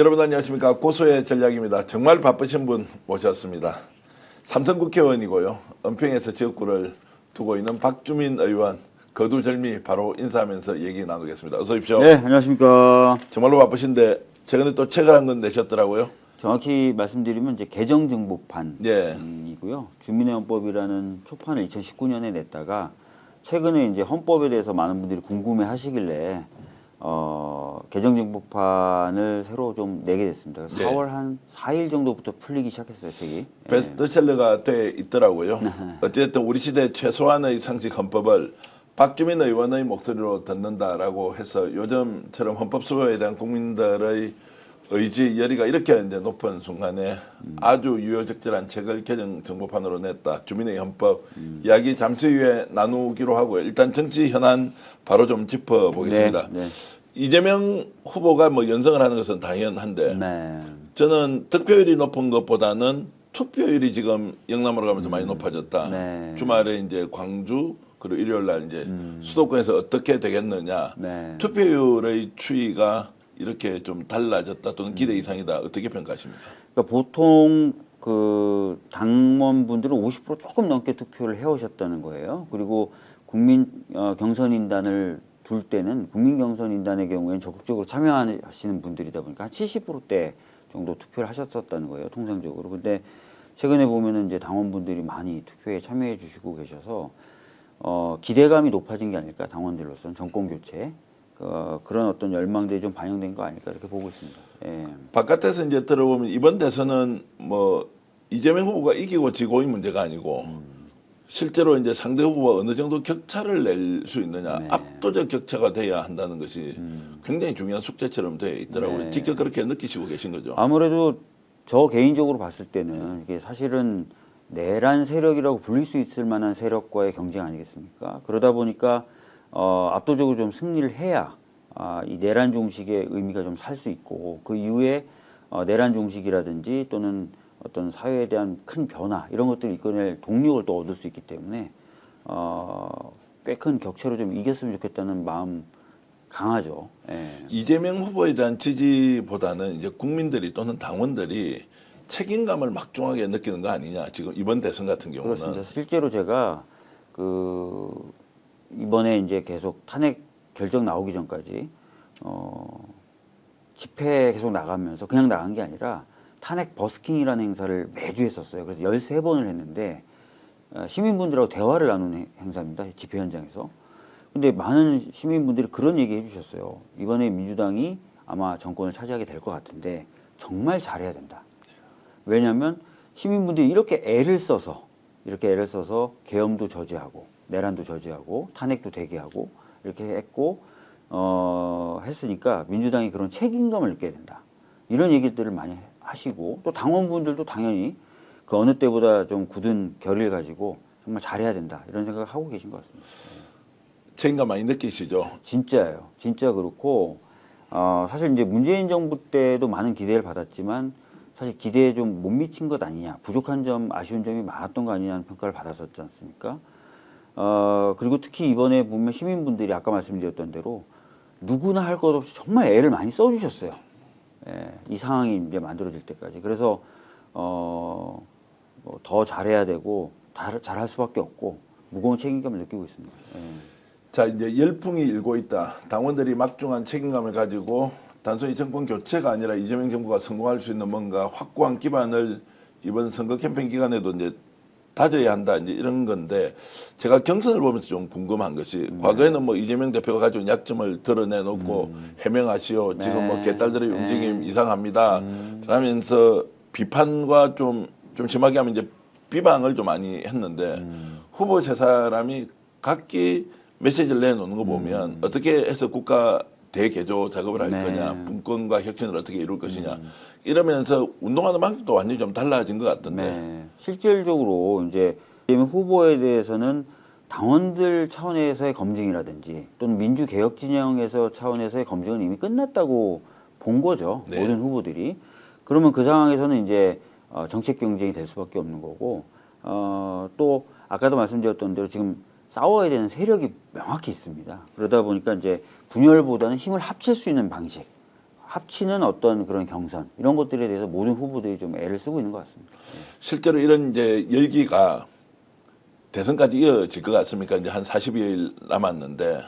여러분 안녕하십니까. 고소의 전략입니다. 정말 바쁘신 분 모셨습니다. 삼선 국회의원이고요. 은평에서 지역구를 두고 있는 박주민 의원 거두절미 바로 인사하면서 얘기 나누겠습니다. 어서 오십시오. 네, 안녕하십니까. 정말로 바쁘신데 최근에 또 책을 한 권 내셨더라고요. 정확히 말씀드리면 이제 개정정복판이고요. 예. 주민의원법이라는 초판을 2019년에 냈다가 최근에 이제 헌법에 대해서 많은 분들이 궁금해하시길래 개정정복판을 새로 좀 내게 됐습니다. 네. 4월 한 4일 정도부터 풀리기 시작했어요, 책이. 베스트셀러가 돼 있더라고요. 어쨌든 우리 시대 최소한의 상식 헌법을 박주민 의원의 목소리로 듣는다라고 해서 요즘처럼 헌법 수호에 대한 국민들의 의지 열의가 이렇게 이제 높은 순간에 아주 유효적절한 책을 개정 정보판으로 냈다. 주민의 헌법 이야기 잠시 후에 나누기로 하고요. 일단 정치 현안 바로 좀 짚어보겠습니다. 네, 네. 이재명 후보가 뭐 연승을 하는 것은 당연한데 네. 저는 득표율이 높은 것보다는 투표율이 지금 영남으로 가면서 많이 높아졌다. 네. 주말에 이제 광주 그리고 일요일 날 이제 수도권에서 어떻게 되겠느냐. 네. 투표율의 추이가 이렇게 좀 달라졌다 또는 기대 이상이다. 어떻게 평가하십니까? 그러니까 보통 그 당원분들은 50% 조금 넘게 투표를 해오셨다는 거예요. 그리고 국민 경선인단을 둘 때는 국민 경선인단의 경우에는 적극적으로 참여하시는 분들이다 보니까 한 70%대 정도 투표를 하셨었다는 거예요, 통상적으로. 근데 최근에 보면은 이제 당원분들이 많이 투표에 참여해 주시고 계셔서 기대감이 높아진 게 아닐까, 당원들로서는 정권 교체. 그런 어떤 열망들이 좀 반영된 거 아닐까 이렇게 보고 있습니다. 예. 바깥에서 이제 들어보면 이번 대선은 뭐 이재명 후보가 이기고 지고의 문제가 아니고 실제로 이제 상대 후보가 어느 정도 격차를 낼 수 있느냐, 네. 압도적 격차가 돼야 한다는 것이 굉장히 중요한 숙제처럼 되어 있더라고요. 네. 직접 그렇게 느끼시고 계신 거죠? 아무래도 저 개인적으로 봤을 때는 이게 사실은 내란 세력이라고 불릴 수 있을 만한 세력과의 경쟁 아니겠습니까? 그러다 보니까 압도적으로 좀 승리를 해야 이 내란 종식의 의미가 좀 살 수 있고 그 이후에 내란 종식이라든지 또는 어떤 사회에 대한 큰 변화 이런 것들을 이끌어낼 동력을 또 얻을 수 있기 때문에 꽤 큰 격차로 좀 이겼으면 좋겠다는 마음 강하죠. 예. 이재명 후보에 대한 지지보다는 이제 국민들이 또는 당원들이 책임감을 막중하게 느끼는 거 아니냐. 지금 이번 대선 같은 경우는. 그렇습니다. 실제로 제가 이번에 이제 계속 탄핵 결정 나오기 전까지 집회 계속 나가면서 그냥 나간 게 아니라 탄핵 버스킹이라는 행사를 매주 했었어요. 그래서 13번을 했는데 시민분들하고 대화를 나누는 행사입니다. 집회 현장에서. 근데 많은 시민분들이 그런 얘기 해주셨어요. 이번에 민주당이 아마 정권을 차지하게 될 것 같은데 정말 잘해야 된다. 왜냐하면 시민분들이 이렇게 애를 써서 계엄도 저지하고 내란도 저지하고 탄핵도 대기하고 이렇게 했고 했으니까 민주당이 그런 책임감을 느껴야 된다. 이런 얘기들을 많이 하시고 또 당원분들도 당연히 그 어느 때보다 좀 굳은 결의를 가지고 정말 잘해야 된다. 이런 생각을 하고 계신 것 같습니다. 책임감 많이 느끼시죠? 진짜예요. 진짜 그렇고 사실 이제 문재인 정부 때도 많은 기대를 받았지만 사실 기대에 좀 못 미친 것 아니냐, 부족한 점, 아쉬운 점이 많았던 거 아니냐는 평가를 받았었지 않습니까? 그리고 특히 이번에 보면 시민분들이 아까 말씀드렸던 대로 누구나 할 것 없이 정말 애를 많이 써주셨어요. 예, 이 상황이 이제 만들어질 때까지. 그래서 더 잘해야 되고 잘할 수밖에 없고 무거운 책임감을 느끼고 있습니다. 예. 자, 이제 열풍이 일고 있다. 당원들이 막중한 책임감을 가지고 단순히 정권 교체가 아니라 이재명 정부가 성공할 수 있는 뭔가 확고한 기반을 이번 선거 캠페인 기간에도 이제 다져야 한다. 이제 이런 건데 제가 경선을 보면서 좀 궁금한 것이 과거에는 뭐 이재명 대표가 가지고 약점을 드러내놓고 해명하시오. 지금 뭐 개딸들의 움직임 이상합니다. 라면서 비판과 좀 심하게 하면 이제 비방을 좀 많이 했는데 후보 세 사람이 각기 메시지를 내놓는 거 보면 어떻게 해서 국가 대개조 작업을 할 네. 거냐, 분권과 혁신을 어떻게 이룰 것이냐 이러면서 운동하는 방식도 완전히 좀 달라진 것 같던데. 네. 실질적으로 이제 이재명 후보에 대해서는 당원들 차원에서의 검증이라든지 또는 민주개혁 진영에서 차원에서의 검증은 이미 끝났다고 본 거죠. 네. 모든 후보들이. 그러면 그 상황에서는 이제 정책 경쟁이 될 수밖에 없는 거고 또 아까도 말씀드렸던 대로 지금 싸워야 되는 세력이 명확히 있습니다. 그러다 보니까 이제 분열보다는 힘을 합칠 수 있는 방식, 합치는 어떤 그런 경선 이런 것들에 대해서 모든 후보들이 좀 애를 쓰고 있는 것 같습니다. 실제로 이런 이제 열기가 대선까지 이어질 것 같습니까? 이제 한 40여일 남았는데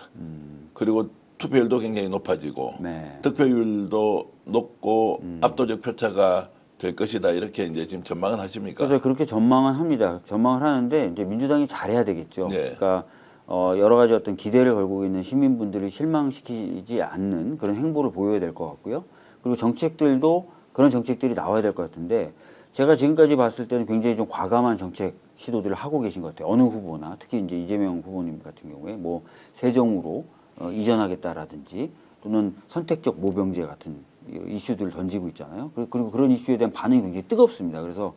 그리고 투표율도 굉장히 높아지고 네. 득표율도 높고 압도적 표차가 될 것이다 이렇게 이제 지금 전망은 하십니까? 그래서 그렇게 전망은 합니다. 전망을 하는데 이제 민주당이 잘해야 되겠죠. 네. 그러니까 여러 가지 어떤 기대를 걸고 있는 시민분들을 실망시키지 않는 그런 행보를 보여야 될 것 같고요. 그리고 정책들도 그런 정책들이 나와야 될 것 같은데 제가 지금까지 봤을 때는 굉장히 좀 과감한 정책 시도들을 하고 계신 것 같아요. 어느 후보나 특히 이제 이재명 후보님 같은 경우에 뭐 세정으로 이전하겠다라든지 또는 선택적 모병제 같은 이슈들을 던지고 있잖아요. 그리고 그런 이슈에 대한 반응이 굉장히 뜨겁습니다. 그래서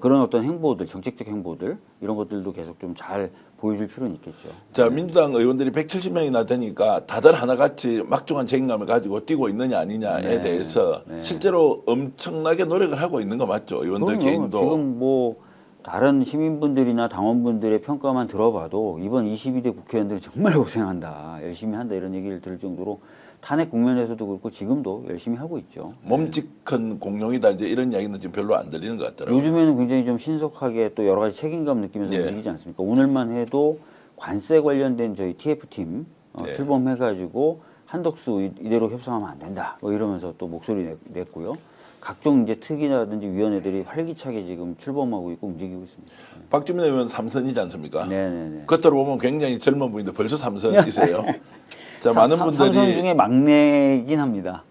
그런 어떤 행보들, 정책적 행보들 이런 것들도 계속 좀 잘 보여줄 필요는 있겠죠. 자, 민주당 의원들이 170명이나 되니까 다들 하나같이 막중한 책임감을 가지고 뛰고 있느냐 아니냐에 네, 대해서 네. 실제로 엄청나게 노력을 하고 있는 거 맞죠? 의원들 그럼요. 개인도. 지금 뭐 다른 시민분들이나 당원분들의 평가만 들어봐도 이번 22대 국회의원들이 정말 고생한다, 열심히 한다 이런 얘기를 들을 정도로 탄핵 국면에서도 그렇고 지금도 열심히 하고 있죠. 몸직한 공룡이다 이제 이런 이야기는 지금 별로 안 들리는 것 같더라고요. 요즘에는 굉장히 좀 신속하게 또 여러 가지 책임감 느끼면서 예. 움직이지 않습니까? 오늘만 해도 관세 관련된 저희 TF팀 네. 출범해가지고 한덕수 이대로 협상하면 안 된다 뭐 이러면서 또 목소리 냈고요. 각종 이제 특위라든지 위원회들이 활기차게 지금 출범하고 있고 움직이고 있습니다. 박주민 의원 3선이지 않습니까? 네네네. 겉으로 보면 굉장히 젊은 분인데 벌써 3선이세요. 자, 많은 삼선 분들이 중에 막내긴 합니다.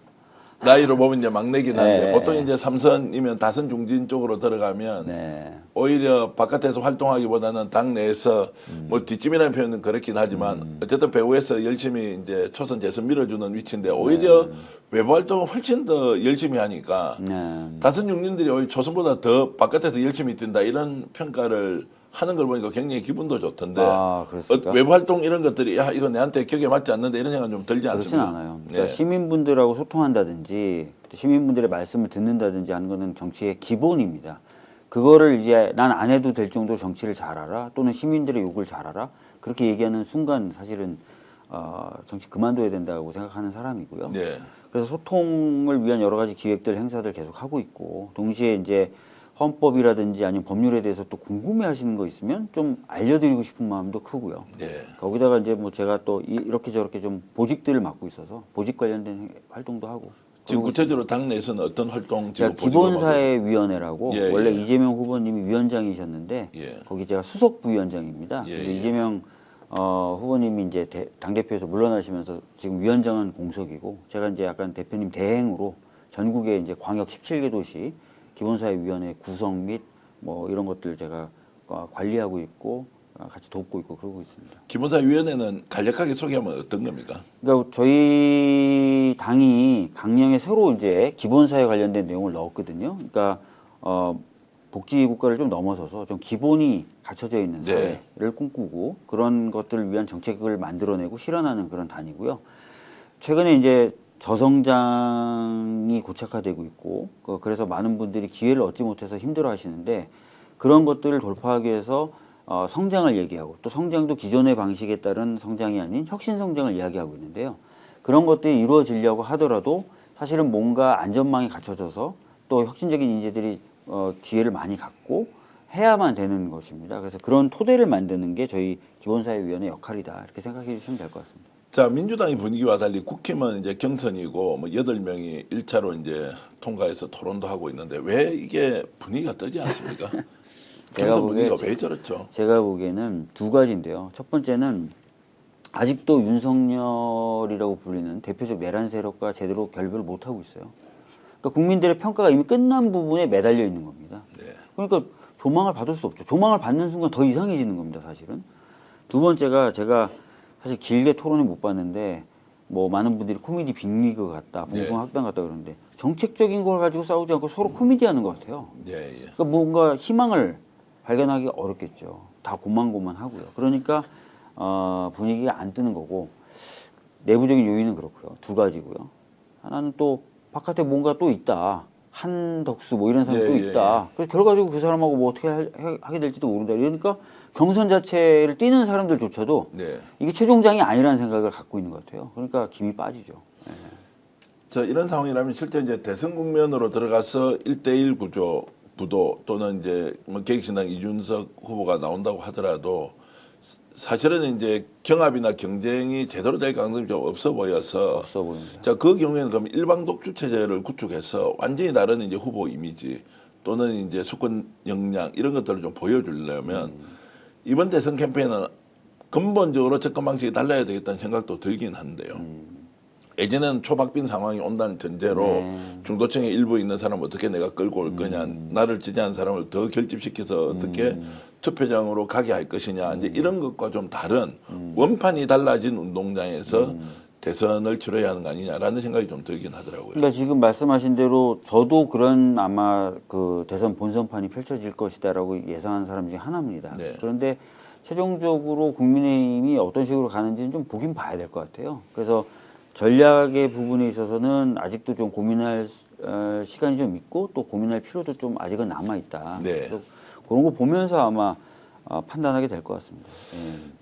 나이로 보면 이제 막내긴 한데 네. 보통 이제 3선이면 다선 중진 쪽으로 들어가면 네. 오히려 바깥에서 활동하기보다는 당 내에서 뭐 뒷짐이라는 표현은 그렇긴 하지만 어쨌든 배후에서 열심히 이제 초선 재선 밀어주는 위치인데 오히려 외부 활동을 훨씬 더 열심히 하니까 네. 다선 중진들이 오히려 초선보다 더 바깥에서 열심히 뛴다 이런 평가를 하는 걸 보니까 굉장히 기분도 좋던데 아, 그렇습니까? 외부 활동 이런 것들이 야 이거 내한테 격에 맞지 않는데 이런 생각 좀 들지 그렇진 않습니까? 않아요. 그러니까 네. 시민분들하고 소통한다든지 또 시민분들의 말씀을 듣는다든지 하는 거는 정치의 기본입니다. 그거를 이제 난 안 해도 될 정도로 정치를 잘 알아 또는 시민들의 욕을 잘 알아 그렇게 얘기하는 순간 사실은 정치 그만둬야 된다고 생각하는 사람이고요. 네. 그래서 소통을 위한 여러 가지 기획들 행사들 계속 하고 있고 동시에 이제 헌법이라든지 아니면 법률에 대해서 또 궁금해하시는 거 있으면 좀 알려드리고 싶은 마음도 크고요. 네. 거기다가 이제 뭐 제가 또 이렇게 저렇게 좀 보직들을 맡고 있어서 보직 관련된 활동도 하고. 지금 그러고 구체적으로 당 내에서는 어떤 활동 지금 제가 기본사회위원회라고 예, 원래 예. 이재명 후보님이 위원장이셨는데 예. 거기 제가 수석 부위원장입니다. 예, 그래서 예. 이재명 후보님이 이제 당 대표에서 물러나시면서 지금 위원장은 공석이고 제가 이제 약간 대표님 대행으로 전국에 이제 광역 17개 도시 기본사회위원회 구성 및 뭐 이런 것들 제가 관리하고 있고 같이 돕고 있고 그러고 있습니다. 기본사위원회는 간략하게 소개하면 어떤 겁니까? 그러니까 저희 당이 강령에 새로 이제 기본사회 관련된 내용을 넣었거든요. 그러니까 복지 국가를 좀 넘어서서 좀 기본이 갖춰져 있는 네. 사회를 꿈꾸고 그런 것들을 위한 정책을 만들어내고 실현하는 그런 단이고요. 최근에 이제 저성장이 고착화되고 있고 그래서 많은 분들이 기회를 얻지 못해서 힘들어하시는데 그런 것들을 돌파하기 위해서 성장을 얘기하고 또 성장도 기존의 방식에 따른 성장이 아닌 혁신 성장을 이야기하고 있는데요. 그런 것들이 이루어지려고 하더라도 사실은 뭔가 안전망이 갖춰져서 또 혁신적인 인재들이 기회를 많이 갖고 해야만 되는 것입니다. 그래서 그런 토대를 만드는 게 저희 기본사회위원회 역할이다 이렇게 생각해 주시면 될 것 같습니다. 자, 민주당의 분위기와 달리 국힘은 이제 경선이고 뭐 8명이 1차로 이제 통과해서 토론도 하고 있는데 왜 이게 분위기가 뜨지 않습니까? 경선 분위기가 왜 저렇죠? 제가 보기에는 두 가지인데요. 첫 번째는 아직도 윤석열이라고 불리는 대표적 내란 세력과 제대로 결별을 못하고 있어요. 그러니까 국민들의 평가가 이미 끝난 부분에 매달려 있는 겁니다. 네. 그러니까 조망을 받을 수 없죠. 조망을 받는 순간 더 이상해지는 겁니다, 사실은. 두 번째가 제가 사실 길게 토론을 못 봤는데 뭐 많은 분들이 코미디 빅리그 같다, 봉숭아 학당 같다 그러는데 정책적인 걸 가지고 싸우지 않고 서로 코미디하는 것 같아요. 예, 예. 그러니까 뭔가 희망을 발견하기가 어렵겠죠. 다 고만고만하고요. 그러니까 분위기가 안 뜨는 거고 내부적인 요인은 그렇고요. 두 가지고요. 하나는 또 바깥에 뭔가 또 있다. 한덕수 뭐 이런 사람이 또 있다. 그래서 결과적으로 그 사람하고 뭐 어떻게 하게 될지도 모른다. 그러니까 경선 자체를 뛰는 사람들조차도 네. 이게 최종장이 아니라는 생각을 갖고 있는 것 같아요. 그러니까 김이 빠지죠. 네. 이런 상황이라면 실제 이제 대선 국면으로 들어가서 1대1 구도 또는 이제 뭐 개혁신당 이준석 후보가 나온다고 하더라도 사실은 이제 경합이나 경쟁이 제대로 될 가능성이 좀 없어 보여서 없어 보입니다. 자, 그 경우에는 그럼 일방 독주 체제를 구축해서 완전히 다른 이제 후보 이미지 또는 이제 수권 역량 이런 것들을 좀 보여주려면 이번 대선 캠페인은 근본적으로 접근 방식이 달라야 되겠다는 생각도 들긴 한데요. 예전에는 초박빈 상황이 온다는 전제로 중도층의 일부 있는 사람을 어떻게 내가 끌고 올 거냐, 나를 지지하는 사람을 더 결집시켜서 어떻게 투표장으로 가게 할 것이냐, 이제 이런 것과 좀 다른 원판이 달라진 운동장에서 대선을 치러야 하는 거 아니냐라는 생각이 좀 들긴 하더라고요. 그러니까 지금 말씀하신 대로 저도 그런 아마 그 대선 본선판이 펼쳐질 것이다라고 예상한 사람 중에 하나입니다. 네. 그런데 최종적으로 국민의힘이 어떤 식으로 가는지는 좀 보긴 봐야 될 것 같아요. 그래서 전략의 부분에 있어서는 아직도 좀 고민할 시간이 좀 있고 또 고민할 필요도 좀 아직은 남아 있다. 네. 그래서 그런 거 보면서 아마 판단하게 될 것 같습니다.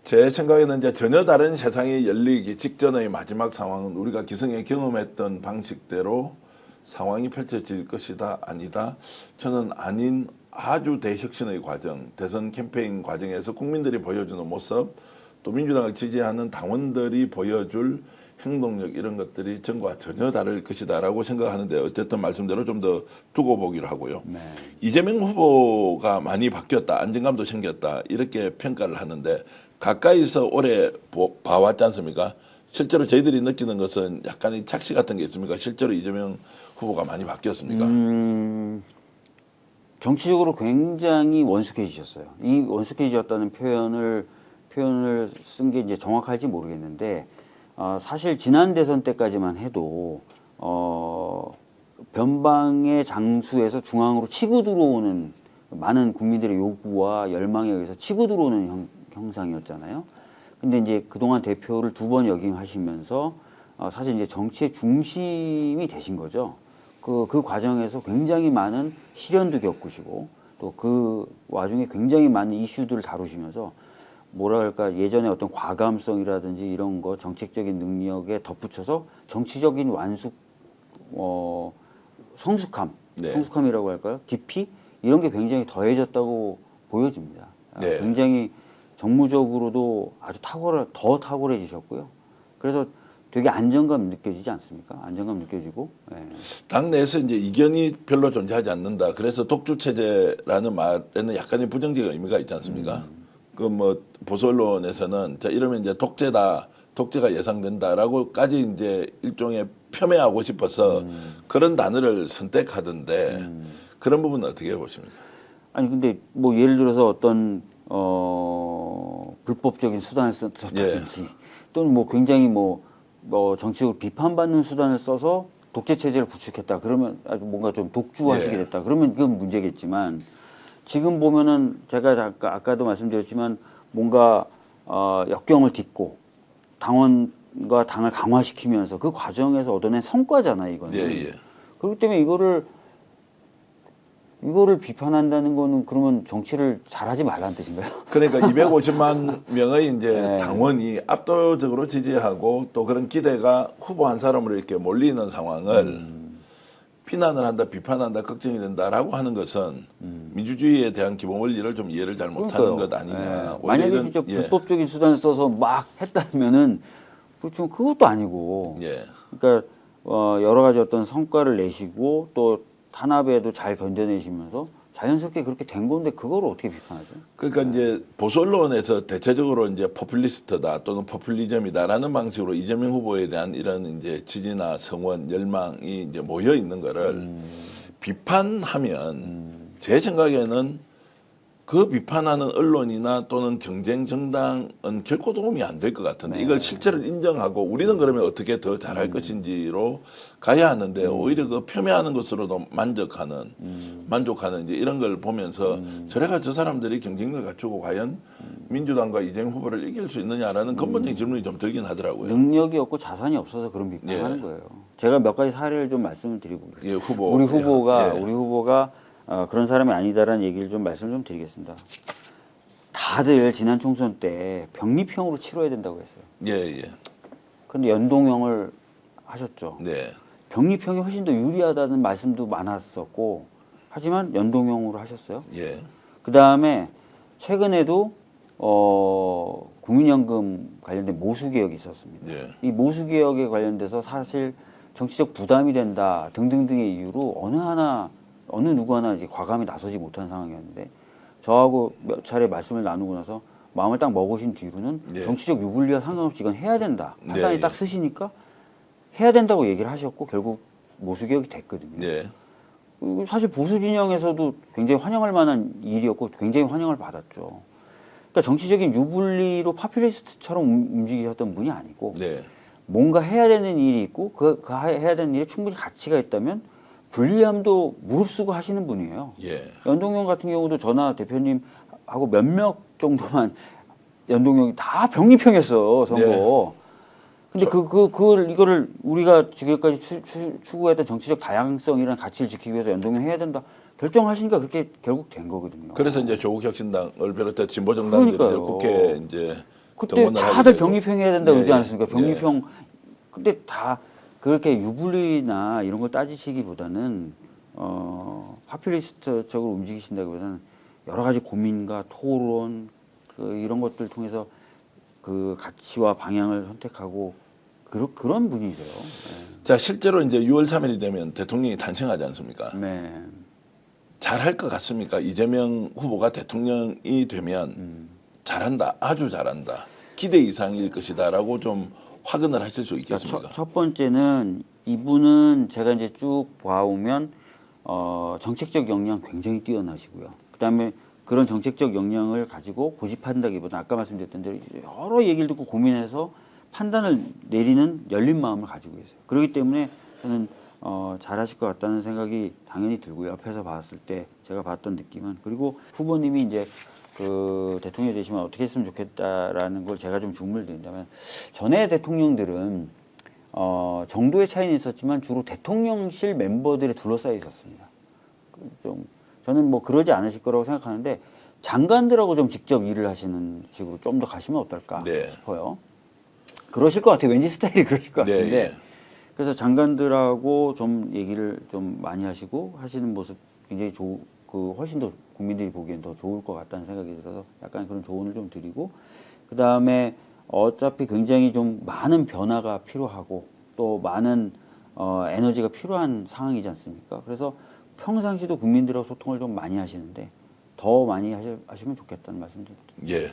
제 생각에는 이제 전혀 다른 세상이 열리기 직전의 마지막 상황은 우리가 기성에 경험했던 방식대로 상황이 펼쳐질 것이다, 아니다. 저는 아닌 아주 대혁신의 과정, 대선 캠페인 과정에서 국민들이 보여주는 모습, 또 민주당을 지지하는 당원들이 보여줄 행동력 이런 것들이 전과 전혀 다를 것이다라고 생각하는데 어쨌든 말씀대로 좀 더 두고 보기로 하고요. 네. 이재명 후보가 많이 바뀌었다, 안정감도 생겼다 이렇게 평가를 하는데 가까이서 오래 봐왔지 않습니까? 실제로 저희들이 느끼는 것은 약간의 착시 같은 게 있습니까? 실제로 이재명 후보가 많이 바뀌었습니까? 정치적으로 굉장히 원숙해지셨어요. 이 원숙해지셨다는 표현을 쓴 게 이제 정확할지 모르겠는데 사실 지난 대선 때까지만 해도 변방의 장수에서 중앙으로 치고 들어오는 많은 국민들의 요구와 열망에 의해서 치고 들어오는 형상이었잖아요. 근데 이제 그동안 대표를 2번 역임하시면서 사실 이제 정치의 중심이 되신 거죠. 그 과정에서 굉장히 많은 시련도 겪으시고 또 그 와중에 굉장히 많은 이슈들을 다루시면서 뭐랄까 예전에 어떤 과감성이라든지 이런 거 정책적인 능력에 덧붙여서 정치적인 성숙함, 네. 성숙함이라고 할까요? 깊이 이런 게 굉장히 더해졌다고 보여집니다. 네. 굉장히 정무적으로도 아주 더 탁월해지셨고요. 그래서 되게 안정감 느껴지지 않습니까? 안정감 느껴지고. 예. 당내에서 이제 이견이 별로 존재하지 않는다. 그래서 독주 체제라는 말에는 약간의 부정적 의미가 있지 않습니까? 그 뭐 보수 언론에서는 자 이러면 이제 독재가 예상된다라고까지 이제 일종의 폄훼하고 싶어서 그런 단어를 선택하던데 그런 부분은 어떻게 보십니까? 아니 근데 뭐 예를 들어서 어떤 불법적인 수단을 썼다든지 또는 뭐 굉장히 뭐 정치적으로 비판받는 수단을 써서 독재 체제를 구축했다. 그러면 아주 뭔가 좀 독주하시게 됐다. 그러면 그건 문제겠지만 지금 보면은 제가 아까도 말씀드렸지만 뭔가 역경을 딛고 당원과 당을 강화시키면서 그 과정에서 얻어낸 성과잖아요, 이거는. 예. 그렇기 때문에 이거를 비판한다는 거는 그러면 정치를 잘하지 말라는 뜻인가요? 그러니까 250만 명의 이제 당원이 압도적으로 지지하고 또 그런 기대가 후보 한 사람으로 이렇게 몰리는 상황을 비난을 한다, 비판한다, 걱정이 된다라고 하는 것은 민주주의에 대한 기본 원리를 좀 이해를 잘 못하는 것 아니냐. 만약에 진짜 불법적인 수단을 써서 막 했다면은 그렇지만 그것도 아니고. 그러니까 여러 가지 어떤 성과를 내시고 또 탄압에도 잘 견뎌내시면서 자연스럽게 그렇게 된 건데 그거를 어떻게 비판하죠? 그러니까 이제 보수 언론에서 대체적으로 이제 포퓰리스트다 또는 포퓰리즘이다라는 방식으로 이재명 후보에 대한 이런 이제 지지나 성원, 열망이 이제 모여 있는 거를 비판하면 제 생각에는 그 비판하는 언론이나 또는 경쟁 정당은 결코 도움이 안 될 것 같은데 이걸 실체를 인정하고 우리는 그러면 어떻게 더 잘할 것인지로 가야 하는데 오히려 그 폄훼하는 것으로도 만족하는 이제 이런 걸 보면서 저래가 저 사람들이 경쟁력을 갖추고 과연 민주당과 이재명 후보를 이길 수 있느냐라는 근본적인 질문이 좀 들긴 하더라고요. 능력이 없고 자산이 없어서 그런 비판하는 거예요. 제가 몇 가지 사례를 좀 말씀을 드리고 우리 후보가 그런 사람이 아니다라는 얘기를 좀 말씀을 좀 드리겠습니다. 다들 지난 총선 때 병립형으로 치러야 된다고 했어요. 예. 근데 연동형을 하셨죠. 네. 병립형이 훨씬 더 유리하다는 말씀도 많았었고 하지만 연동형으로 하셨어요. 예. 그 다음에 최근에도 국민연금 관련된 모수개혁이 있었습니다. 예. 이 모수개혁에 관련돼서 사실 정치적 부담이 된다 등등등의 이유로 어느 누구 하나 이제 과감히 나서지 못한 상황이었는데 저하고 몇 차례 말씀을 나누고 나서 마음을 딱 먹으신 뒤로는 예. 정치적 유불리와 상관없이 이건 해야 된다 판단이 네, 딱 쓰시니까 해야 된다고 얘기를 하셨고 결국 모수개혁이 됐거든요. 예. 그리고 사실 보수 진영에서도 굉장히 환영할 만한 일이었고 굉장히 환영을 받았죠. 그러니까 정치적인 유불리로 파퓰리스트처럼 움직이셨던 분이 아니고 네. 뭔가 해야 되는 일이 있고 그 해야 되는 일에 충분히 가치가 있다면 불리함도 무릅쓰고 하시는 분이에요. 예. 연동형 같은 경우도 저나 대표님하고 몇몇 정도만 연동형이 다 병립형이었어 선거. 근데 이거를 우리가 지금까지 추구했던 정치적 다양성이라는 가치를 지키기 위해서 연동형 해야 된다 결정하시니까 그렇게 결국 된 거거든요. 그래서 이제 조국 혁신당을 비롯해 진보 정당들이 이제 그러니까요. 국회 이제 그때 정원을 하게 다들 되고. 병립형 해야 된다고 예, 그러지 않았습니까? 예. 병립형. 근데 다 그렇게 유불리나 이런 걸 따지시기보다는 파퓰리스트적으로 움직이신다기보다는 여러 가지 고민과 토론 이런 것들 통해서 그 가치와 방향을 선택하고 그런 분이세요. 자, 실제로 이제 6월 3일이 되면 대통령이 탄생하지 않습니까? 네. 잘할 것 같습니까? 이재명 후보가 대통령이 되면 잘한다, 아주 잘한다, 기대 이상일 것이다라고 좀 확언을 하실 수 있겠습니까? 그러니까 첫 번째는 이분은 제가 이제 쭉 봐오면 정책적 역량 굉장히 뛰어나시고요. 그다음에 그런 정책적 역량을 가지고 고집한다기보다 아까 말씀드렸던 대로 여러 얘기를 듣고 고민해서 판단을 내리는 열린 마음을 가지고 계세요. 그렇기 때문에 저는 잘하실 것 같다는 생각이 당연히 들고요. 옆에서 봤을 때 제가 봤던 느낌은 그리고 후보님이 이제 그 대통령이 되시면 어떻게 했으면 좋겠다라는 걸 제가 좀 주문을 드린다면 전에 대통령들은 정도의 차이는 있었지만 주로 대통령실 멤버들에 둘러싸여 있었습니다. 좀 저는 뭐 그러지 않으실 거라고 생각하는데 장관들하고 좀 직접 일을 하시는 식으로 좀 더 가시면 어떨까 네. 싶어요. 그러실 것 같아요. 왠지 스타일이 그러실 것 같은데. 네. 그래서 장관들하고 좀 얘기를 좀 많이 하시고 하시는 모습 굉장히 훨씬 더 국민들이 보기엔 더 좋을 것 같다는 생각이 들어서 약간 그런 조언을 좀 드리고 그 다음에 어차피 굉장히 좀 많은 변화가 필요하고 또 많은 에너지가 필요한 상황이지 않습니까? 그래서 평상시도 국민들하고 소통을 좀 많이 하시는데 더 많이 하시면 좋겠다는 말씀드립니다. 예.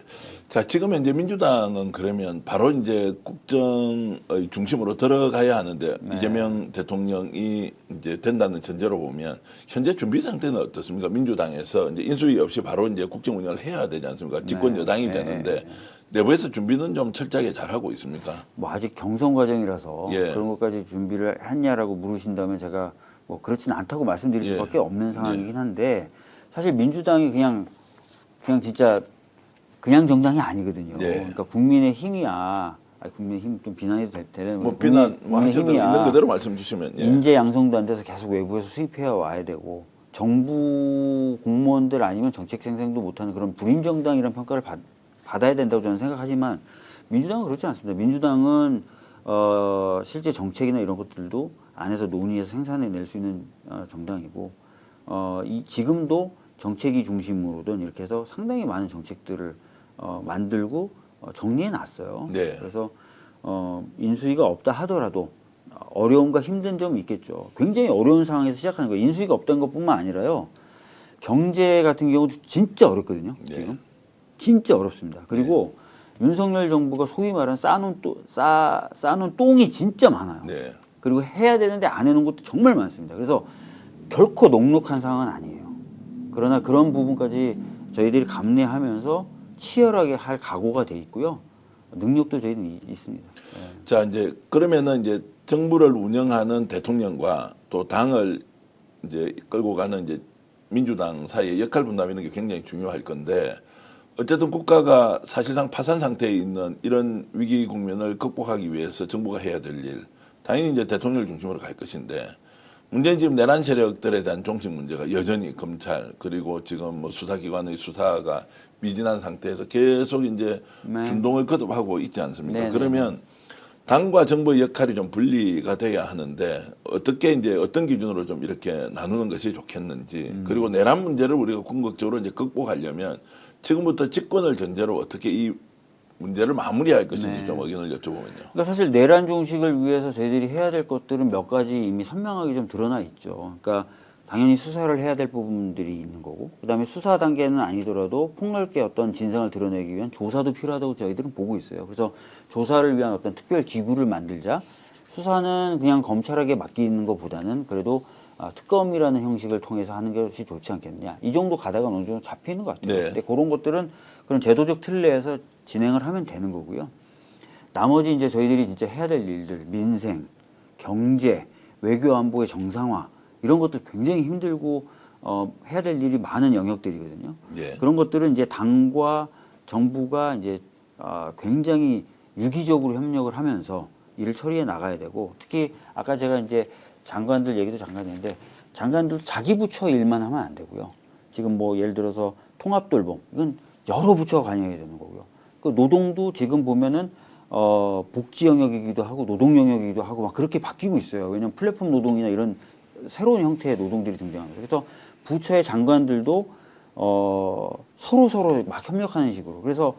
자, 지금 현재 민주당은 그러면 바로 이제 국정의 중심으로 들어가야 하는데 네. 이재명 대통령이 이제 된다는 전제로 보면 현재 준비 상태는 어떻습니까? 민주당에서 이제 인수위 없이 바로 이제 국정 운영을 해야 되지 않습니까? 집권 여당이 되는데 내부에서 준비는 좀 철저하게 잘 하고 있습니까? 뭐 아직 경선 과정이라서 예. 그런 것까지 준비를 했냐라고 물으신다면 제가 뭐 그렇지는 않다고 말씀드릴 예. 수밖에 없는 상황이긴 한데 사실 민주당이 그냥 진짜 그냥 정당이 아니거든요. 예. 그러니까 국민의 힘이야. 국민의 힘 좀 비난해도 되는 뭐 비난 뭐 국민의 하셔도 힘이야. 있는 그대로 말씀 주시면 예. 인재 양성도 안 돼서 계속 외부에서 수입해 와야 되고 정부 공무원들 아니면 정책 생산도 못하는 그런 불임 정당이라는 평가를 받아야 된다고 저는 생각하지만 민주당은 그렇지 않습니다. 민주당은 실제 정책이나 이런 것들도 안에서 논의해서 생산해낼 수 있는 정당이고 지금도 정책이 중심으로든 이렇게 해서 상당히 많은 정책들을 만들고 정리해 놨어요. 네. 그래서 인수위가 없다 하더라도 어려움과 힘든 점이 있겠죠. 굉장히 어려운 상황에서 시작하는 거예요. 인수위가 없다는 것뿐만 아니라요. 경제 같은 경우도 진짜 어렵거든요. 네. 지금 진짜 어렵습니다. 그리고 윤석열 정부가 소위 말하는 쌓아놓은 똥이 진짜 많아요. 네. 그리고 해야 되는데 안 해놓은 것도 정말 많습니다. 그래서 결코 녹록한 상황은 아니에요. 그러나 그런 부분까지 저희들이 감내하면서 치열하게 할 각오가 돼 있고요. 능력도 저희는 있습니다. 네. 자, 이제 그러면은 이제 정부를 운영하는 대통령과 또 당을 이제 끌고 가는 이제 민주당 사이의 역할 분담 이런 게 굉장히 중요할 건데 어쨌든 국가가 사실상 파산 상태에 있는 이런 위기 국면을 극복하기 위해서 정부가 해야 될 일, 당연히 이제 대통령을 중심으로 갈 것인데 문제는 지금 내란 세력들에 대한 종식 문제가 여전히 검찰 그리고 지금 뭐 수사기관의 수사가 미진한 상태에서 계속 이제 네. 준동을 거듭하고 있지 않습니까? 네, 그러면 당과 정부의 역할이 좀 분리가 돼야 하는데 어떻게 이제 어떤 기준으로 좀 이렇게 나누는 것이 좋겠는지 그리고 내란 문제를 우리가 궁극적으로 이제 극복하려면 지금부터 집권을 전제로 어떻게 이 문제를 마무리할 것인지 네. 좀 의견을 여쭤보면요. 그러니까 사실 내란 종식을 위해서 저희들이 해야 될 것들은 몇 가지 이미 선명하게 좀 드러나 있죠. 그러니까 당연히 수사를 해야 될 부분들이 있는 거고, 그다음에 수사 단계는 아니더라도 폭넓게 어떤 진상을 드러내기 위한 조사도 필요하다고 저희들은 보고 있어요. 그래서 조사를 위한 어떤 특별 기구를 만들자. 수사는 그냥 검찰에게 맡기는 것보다는 그래도 특검이라는 형식을 통해서 하는 것이 좋지 않겠느냐. 이 정도 가다가 어느 정도 잡히는 것 같아요. 네. 근데 그런 것들은 그런 제도적 틀 내에서 진행을 하면 되는 거고요. 나머지 이제 저희들이 진짜 해야 될 일들, 민생, 경제, 외교 안보의 정상화 이런 것들 굉장히 힘들고 해야 될 일이 많은 영역들이거든요. 예. 그런 것들은 이제 당과 정부가 이제 굉장히 유기적으로 협력을 하면서 일을 처리해 나가야 되고, 특히 아까 제가 이제 장관들 얘기도 잠깐 했는데 장관들도 자기 부처 일만 하면 안 되고요. 지금 뭐 예를 들어서 통합돌봄 이건 여러 부처가 관여해야 되는 거고요. 그 노동도 지금 보면은 복지 영역이기도 하고 노동 영역이기도 하고 막 그렇게 바뀌고 있어요. 왜냐하면 플랫폼 노동이나 이런 새로운 형태의 노동들이 등장합니다. 그래서 부처의 장관들도 서로 막 협력하는 식으로. 그래서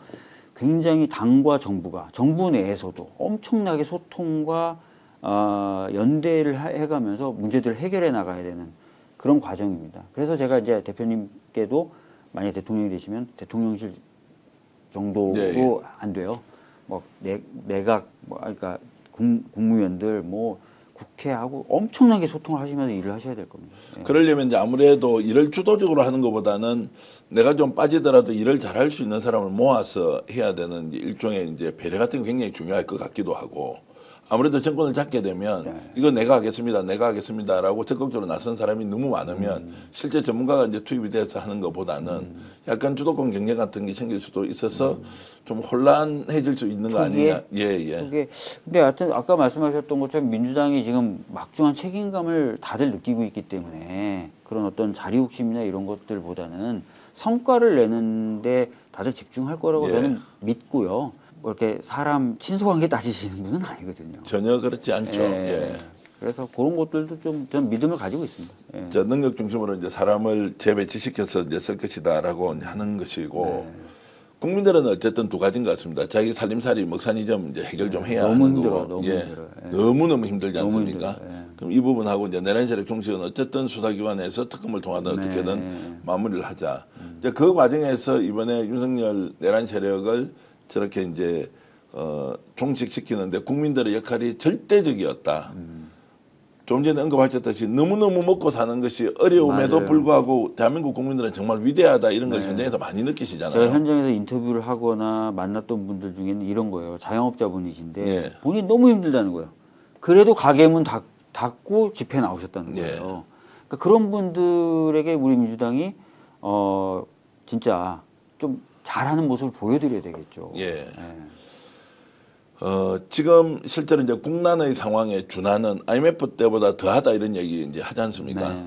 굉장히 당과 정부가 정부 내에서도 엄청나게 소통과 연대를 해가면서 문제들을 해결해 나가야 되는 그런 과정입니다. 그래서 제가 이제 대표님께도 만약 대통령이 되시면 대통령실 정도로 네. 안 돼요. 뭐 내각 그러니까 국무위원들 뭐 국회하고 엄청나게 소통을 하시면서 일을 하셔야 될 겁니다. 예. 그러려면 이제 아무래도 일을 주도적으로 하는 것보다는 내가 좀 빠지더라도 일을 잘할 수 있는 사람을 모아서 해야 되는 이제 일종의 이제 배려 같은 게 굉장히 중요할 것 같기도 하고, 아무래도 정권을 잡게 되면 네. 이거 내가 하겠습니다라고 적극적으로 나선 사람이 너무 많으면 실제 전문가가 이제 투입이 돼서 하는 것보다는 약간 주도권 경쟁 같은 게 생길 수도 있어서 좀 혼란해질 수 있는 거 아니냐. 예. 그게 근데 하여튼 아까 말씀하셨던 것처럼 민주당이 지금 막중한 책임감을 다들 느끼고 있기 때문에 그런 어떤 자리 욕심이나 이런 것들보다는 성과를 내는데 다들 집중할 거라고 예. 저는 믿고요. 뭐 이렇게 사람 친소관계 따지시는 분은 아니거든요. 전혀 그렇지 않죠. 예. 그래서 그런 것들도 좀 전 믿음을 가지고 있습니다. 예. 저 능력 중심으로 이제 사람을 재배치시켜서 이제 쓸 것이다라고 하는 것이고, 국민들은 어쨌든 두 가지인 것 같습니다. 자기 살림살이 먹사니 좀 이제 해결 좀 해야 너무 하는 힘들어, 거고, 너무 힘들어요. 예. 너무너무 힘들지 너무 않습니까? 힘들어요. 예. 그럼 이 부분하고 이제 내란 세력 종식은 어쨌든 수사기관에서 특검을 통하든 어떻게든 마무리를 하자. 이제 그 과정에서 이번에 윤석열 내란 세력을 저렇게 이제 종식시키는데 국민들의 역할이 절대적이었다. 좀 전에 언급하셨듯이 너무너무 먹고 사는 것이 어려움에도 맞아요. 불구하고 대한민국 국민들은 정말 위대하다 이런 걸 현장에서 많이 느끼시잖아요. 제가 현장에서 인터뷰를 하거나 만났던 분들 중에는 이런 거예요. 자영업자분이신데 예. 본인이 너무 힘들다는 거예요. 그래도 가게 문 닫고 집회 나오셨다는 예. 거예요. 그러니까 그런 분들에게 우리 민주당이 진짜 좀 잘하는 모습을 보여드려야 되겠죠. 예. 지금 실제로 이제 국난의 상황에 준하는 IMF 때보다 더하다 이런 얘기 이제 하지 않습니까? 네.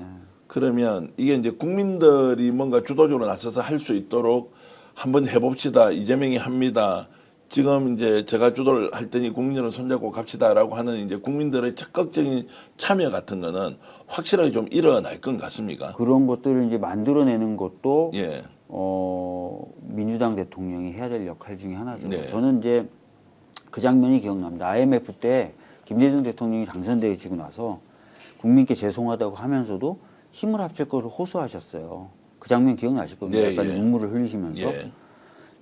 그러면 이게 이제 국민들이 뭔가 주도적으로 나서서 할 수 있도록 한번 해봅시다. 이재명이 합니다. 지금 이제 제가 주도를 할 테니 국민들은 손잡고 갑시다라고 하는 이제 국민들의 적극적인 참여 같은 거는 확실하게 좀 일어날 것 같습니까? 그런 것들을 이제 만들어내는 것도 예. 민주당 대통령이 해야 될 역할 중에 하나죠. 네. 저는 이제 그 장면이 기억납니다. IMF 때 김대중 대통령이 당선되시고 나서 국민께 죄송하다고 하면서도 힘을 합칠 것을 호소하셨어요. 그 장면 기억나실 겁니다. 네, 약간 예. 눈물을 흘리시면서. 예.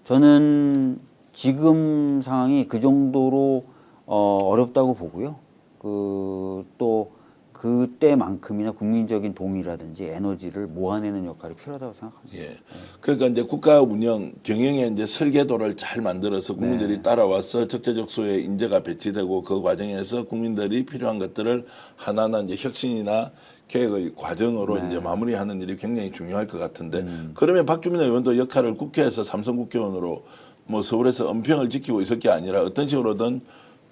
저는 지금 상황이 그 정도로 어렵다고 보고요. 또 그때만큼이나 국민적인 동의라든지 에너지를 모아내는 역할이 필요하다고 생각합니다. 예. 그러니까 이제 국가 운영 경영의 이제 설계도를 잘 만들어서 국민들이 따라와서 적재적소에 인재가 배치되고 그 과정에서 국민들이 필요한 것들을 하나하나 이제 혁신이나 계획의 과정으로 이제 마무리하는 일이 굉장히 중요할 것 같은데, 그러면 박주민 의원도 역할을 국회에서 삼선 국회의원으로 뭐 서울에서 은평을 지키고 있을 게 아니라 어떤 식으로든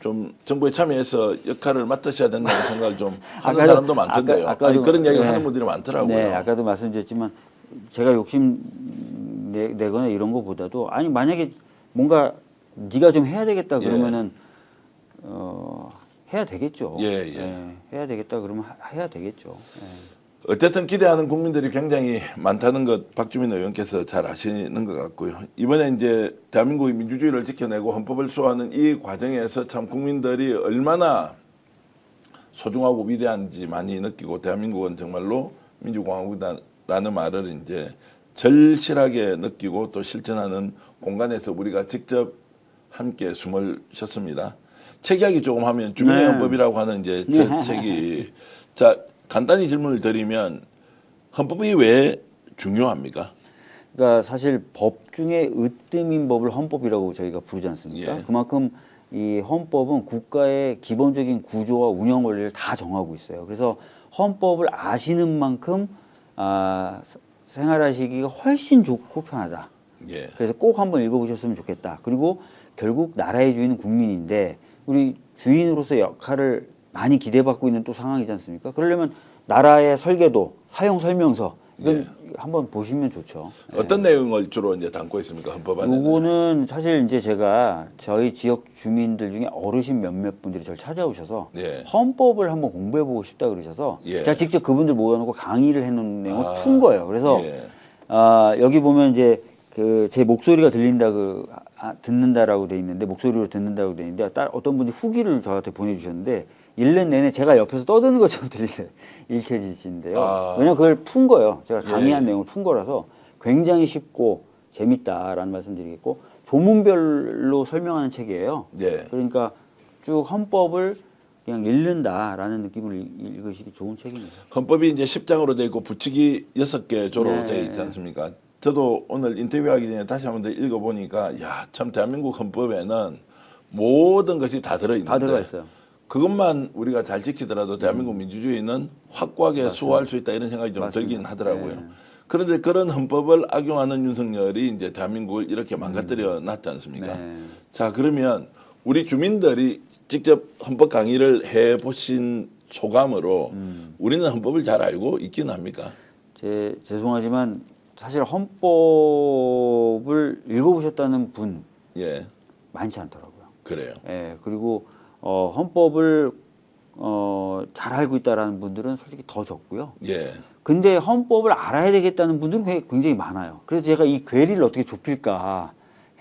좀 정부에 참여해서 역할을 맡으셔야 된다는 생각을 좀 하는 사람도 많던데요. 아까도, 그런 얘기를 네. 하는 분들이 많더라고요. 네, 아까도 말씀드렸지만 제가 욕심 내거나 이런 거보다도 아니 만약에 뭔가 네가 좀 해야 되겠다 그러면은 해야 되겠죠. 예, 예. 해야 되겠다 그러면 해야 되겠죠. 어쨌든 기대하는 국민들이 굉장히 많다는 것 박주민 의원께서 잘 아시는 것 같고요. 이번에 이제 대한민국의 민주주의를 지켜내고 헌법을 수호하는 이 과정에서 참 국민들이 얼마나 소중하고 위대한지 많이 느끼고 대한민국은 정말로 민주공화국이다라는 말을 이제 절실하게 느끼고 또 실천하는 공간에서 우리가 직접 함께 숨을 쉬었습니다. 책 이야기 조금 하면 주민의 네. 헌법이라고 하는 이제 제 책이 자 간단히 질문을 드리면 헌법이 왜 중요합니까? 그러니까 사실 법 중에 으뜸인 법을 헌법이라고 저희가 부르지 않습니까? 예. 그만큼 이 헌법은 국가의 기본적인 구조와 운영 원리를 다 정하고 있어요. 그래서 헌법을 아시는 만큼 생활하시기가 훨씬 좋고 편하다. 예. 그래서 꼭 한번 읽어보셨으면 좋겠다. 그리고 결국 나라의 주인은 국민인데 우리 주인으로서 역할을 많이 기대받고 있는 또 상황이지 않습니까? 그러려면 나라의 설계도, 사용 설명서 이건 한번 보시면 좋죠. 어떤 내용을 주로 이제 담고 있습니까? 헌법 안에? 요거는 사실 이제 제가 저희 지역 주민들 중에 어르신 몇몇 분들이 저를 찾아오셔서 예. 헌법을 한번 공부해보고 싶다 그러셔서 예. 제가 직접 그분들 모아놓고 강의를 해놓은 내용을 푼 거예요. 그래서 예. 여기 보면 이제 그 제 목소리가 들린다 듣는다라고 돼 있는데 목소리로 듣는다고 돼 있는데 어떤 분이 후기를 저한테 보내주셨는데 1년 내내 제가 옆에서 떠드는 것처럼 읽혀지신데요. 왜냐면 그걸 푼 거예요. 제가 강의한 예. 내용을 푼 거라서 굉장히 쉽고 재밌다라는 말씀드리겠고 조문별로 설명하는 책이에요. 예. 그러니까 쭉 헌법을 그냥 읽는다라는 느낌을 읽으시기 좋은 책입니다. 헌법이 이제 10장으로 되어 있고 부칙이 6개 조로 네. 되어 있지 않습니까? 저도 오늘 인터뷰하기 전에 다시 한번 더 읽어보니까 야, 참 대한민국 헌법에는 모든 것이 다 들어있는데 다 들어가 있어요. 그것만 우리가 잘 지키더라도 대한민국 민주주의는 확고하게 수호할 수 있다 이런 생각이 좀 맞습니다. 들긴 하더라고요. 네. 그런데 그런 헌법을 악용하는 윤석열이 이제 대한민국을 이렇게 망가뜨려 놨지 않습니까? 네. 자, 그러면 우리 주민들이 직접 헌법 강의를 해 보신 소감으로 우리는 헌법을 잘 알고 있긴 합니까? 죄송하지만 사실 헌법을 읽어보셨다는 분 예, 많지 않더라고요. 그래요. 예, 그리고 헌법을 잘 알고 있다라는 분들은 솔직히 더 적고요. 예, 근데 헌법을 알아야 되겠다는 분들은 굉장히 많아요. 그래서 제가 이 괴리를 어떻게 좁힐까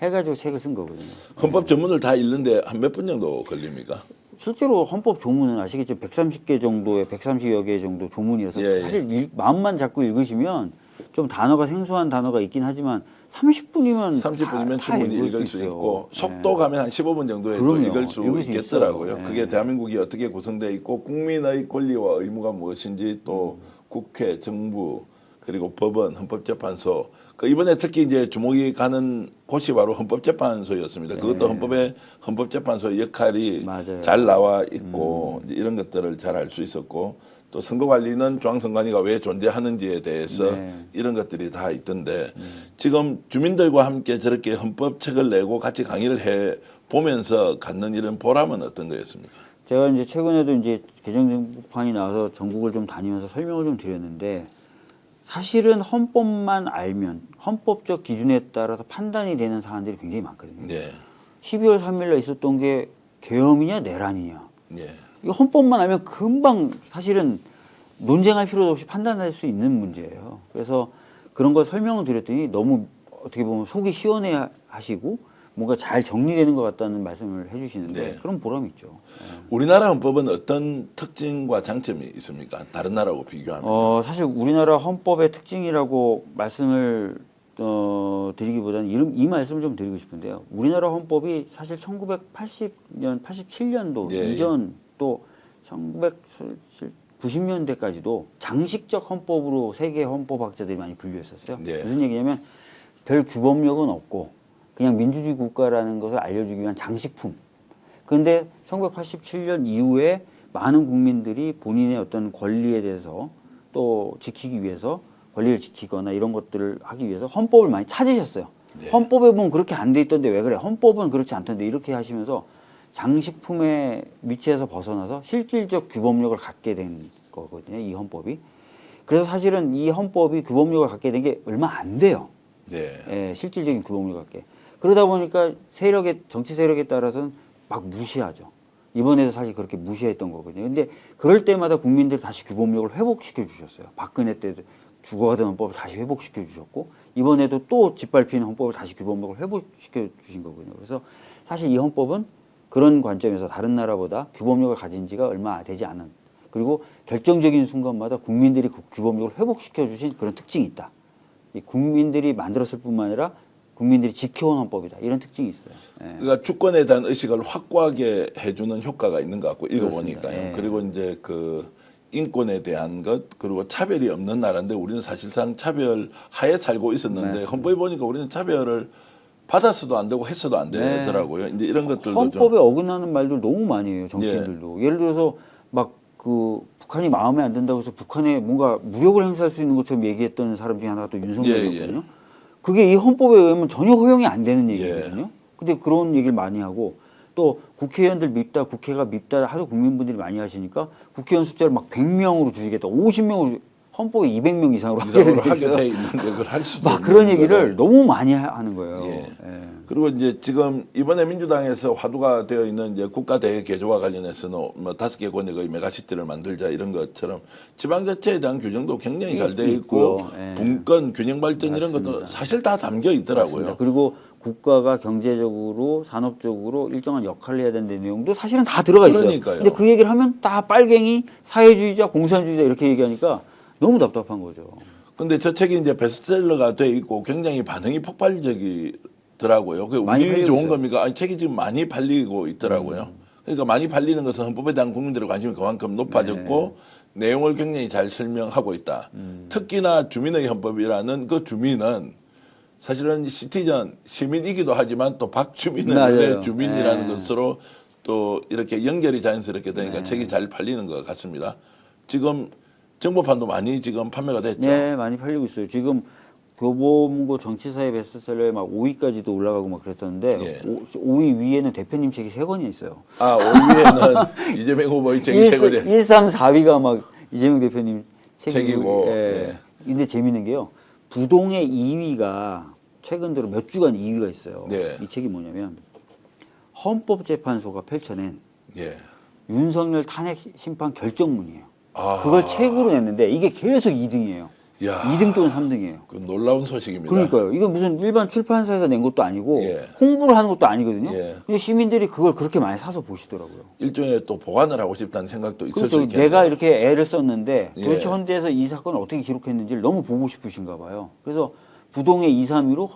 해가지고 책을 쓴 거거든요. 헌법 전문을 다 읽는데 한 몇 분 정도 걸립니까? 실제로 헌법 조문은 아시겠죠? 130개 정도의 130여 개 정도 조문이어서 예, 예. 사실 마음만 잡고 읽으시면 좀 단어가 생소한 단어가 있긴 하지만 30분이면 30분이면 충분히 읽을 수 있고 속도 네. 가면 한 15분 정도에 또 그럼요. 읽을 수 읽을 수 있겠더라고요. 있어요. 그게 네. 대한민국이 어떻게 구성되어 있고 국민의 권리와 의무가 무엇인지 또 국회, 정부 그리고 법원, 헌법재판소 그 이번에 특히 이제 주목이 가는 곳이 바로 헌법재판소였습니다. 그것도 헌법재판소의 역할이 맞아요. 잘 나와 있고 이제 이런 것들을 잘 알 수 있었고 또 선거관리는 중앙선관위가 왜 존재하는지에 대해서 네. 이런 것들이 다 있던데 지금 주민들과 함께 저렇게 헌법책을 내고 같이 강의를 해 보면서 갖는 이런 보람은 어떤 거였습니까? 제가 이제 최근에도 이제 개정정판이 나와서 전국을 좀 다니면서 설명을 좀 드렸는데 사실은 헌법만 알면 헌법적 기준에 따라서 판단이 되는 사안들이 굉장히 많거든요. 네, 12월 3일날 있었던 게 계엄이냐 내란이냐. 네, 이 헌법만 알면 금방 사실은 논쟁할 필요도 없이 판단할 수 있는 문제예요. 그래서 그런 걸 설명을 드렸더니 너무 어떻게 보면 속이 시원해 하시고 뭔가 잘 정리되는 것 같다는 말씀을 해주시는데 네. 그런 보람이 있죠. 우리나라 헌법은 어떤 특징과 장점이 있습니까? 다른 나라하고 비교하면. 사실 우리나라 헌법의 특징이라고 말씀을 드리기보다는 이 말씀을 좀 드리고 싶은데요. 우리나라 헌법이 사실 1980년, 87년도 예, 이전 또 1990년대까지도 장식적 헌법으로 세계 헌법학자들이 많이 분류했었어요. 예. 무슨 얘기냐면 별 규범력은 없고 그냥 민주주의 국가라는 것을 알려주기 위한 장식품. 그런데 1987년 이후에 많은 국민들이 본인의 어떤 권리에 대해서 또 지키기 위해서 권리를 지키거나 이런 것들을 하기 위해서 헌법을 많이 찾으셨어요. 네. 헌법에 보면 그렇게 안 돼 있던데 왜 그래? 헌법은 그렇지 않던데 이렇게 하시면서 장식품의 위치에서 벗어나서 실질적 규범력을 갖게 된 거거든요. 이 헌법이. 그래서 사실은 이 헌법이 규범력을 갖게 된 게 얼마 안 돼요. 네. 예, 실질적인 규범력을 갖게. 그러다 보니까 정치 세력에 따라서는 막 무시하죠. 이번에도 사실 그렇게 무시했던 거거든요. 근데 그럴 때마다 국민들이 다시 규범력을 회복시켜 주셨어요. 박근혜 때도 죽어가던 헌법을 다시 회복시켜 주셨고 이번에도 또 짓밟히는 헌법을 다시 규범력을 회복시켜 주신 거거든요. 그래서 사실 이 헌법은 그런 관점에서 다른 나라보다 규범력을 가진 지가 얼마 되지 않은 그리고 결정적인 순간마다 국민들이 그 규범력을 회복시켜 주신 그런 특징이 있다. 이 국민들이 만들었을 뿐만 아니라 국민들이 지켜온 헌법이다. 이런 특징이 있어요. 예. 그러니까 주권에 대한 의식을 확고하게 해주는 효과가 있는 것 같고 읽어보니까요. 예. 그리고 이제 그 인권에 대한 것 그리고 차별이 없는 나라인데 우리는 사실상 차별 하에 살고 있었는데 맞습니다. 헌법에 보니까 우리는 차별을 받았어도 안 되고 했어도 안 되더라고요. 이제 이런 것들도 헌법에 좀 어긋나는 말들 너무 많이 해요. 정치인들도. 예를 들어서 막 그 북한이 마음에 안 든다고 해서 북한에 뭔가 무력을 행사할 수 있는 것처럼 얘기했던 사람 중에 하나가 또 윤석열이었거든요. 그게 이 헌법에 의하면 전혀 허용이 안 되는 얘기거든요. 근데 그런 얘기를 많이 하고 또 국회의원들 밉다, 국회가 밉다 하도 국민분들이 많이 하시니까 국회의원 숫자를 막 100명으로 줄이겠다, 50명으로 헌법에 200명 이상으로 이상으로 하게 하게 돼 돼 있어요. 있는데 그걸 할 수도 막 없는 그런 얘기를 거를. 너무 많이 하는 거예요. 예. 예. 그리고 이제 지금 이번에 민주당에서 화두가 되어 있는 이제 국가대회 개조와 관련해서는 뭐 5개 권역의 메가시티를 만들자 이런 것처럼 지방자치에 대한 규정도 굉장히 잘 돼 있고 있고요. 예. 분권, 균형 발전 이런 것도 맞습니다. 사실 다 담겨 있더라고요. 맞습니다. 그리고 국가가 경제적으로 산업적으로 일정한 역할을 해야 된다는 내용도 사실은 다 들어가 있어요. 그러니까요. 근데 그 얘기를 하면 다 빨갱이, 사회주의자, 공산주의자 이렇게 얘기하니까 너무 답답한 거죠. 근데 저 책이 이제 베스트셀러가 돼 있고 굉장히 반응이 폭발적이더라고요. 그게 많이 운이 팔리고 좋은 있어요. 겁니까? 아니 책이 지금 많이 팔리고 있더라고요. 그러니까 많이 팔리는 것은 헌법에 대한 국민들의 관심이 그만큼 높아졌고 내용을 굉장히 잘 설명하고 있다. 특히나 주민의 헌법이라는 그 주민은 사실은 시티즌 시민이기도 하지만 또 박주민은 맞아요. 원래 주민이라는 예. 것으로 또 이렇게 연결이 자연스럽게 되니까 네. 책이 잘 팔리는 것 같습니다. 지금 정보판도 많이 지금 판매가 됐죠. 네, 많이 팔리고 있어요. 지금 교보문고 정치사회 베스트셀러에 막 5위까지도 올라가고 막 그랬었는데 예. 5위 위에는 대표님 책이 3권이 있어요. 아, 5위에는 이재명 후보의 책이 최고죠. 1, 3, 4위가 막 이재명 대표님 책이고, 예. 예. 근데 재밌는 게요. 부동의 2위가 최근 들어 몇 주간 2위가 있어요. 네. 이 책이 뭐냐면 헌법재판소가 펼쳐낸 예. 윤석열 탄핵 심판 결정문이에요. 아. 그걸 책으로 냈는데 이게 계속 2등이에요. 야. 2등 또는 3등이에요. 그 놀라운 소식입니다. 그러니까요. 이건 무슨 일반 출판사에서 낸 것도 아니고 예. 홍보를 하는 것도 아니거든요. 예. 근데 시민들이 그걸 그렇게 많이 사서 보시더라고요. 일종의 또 보완을 하고 싶다는 생각도 있을 수 그렇죠. 있겠네요. 내가 이렇게 애를 썼는데 예. 도대체 헌재에서 이 사건을 어떻게 기록했는지를 너무 보고 싶으신가 봐요. 그래서 부동의 2, 3위로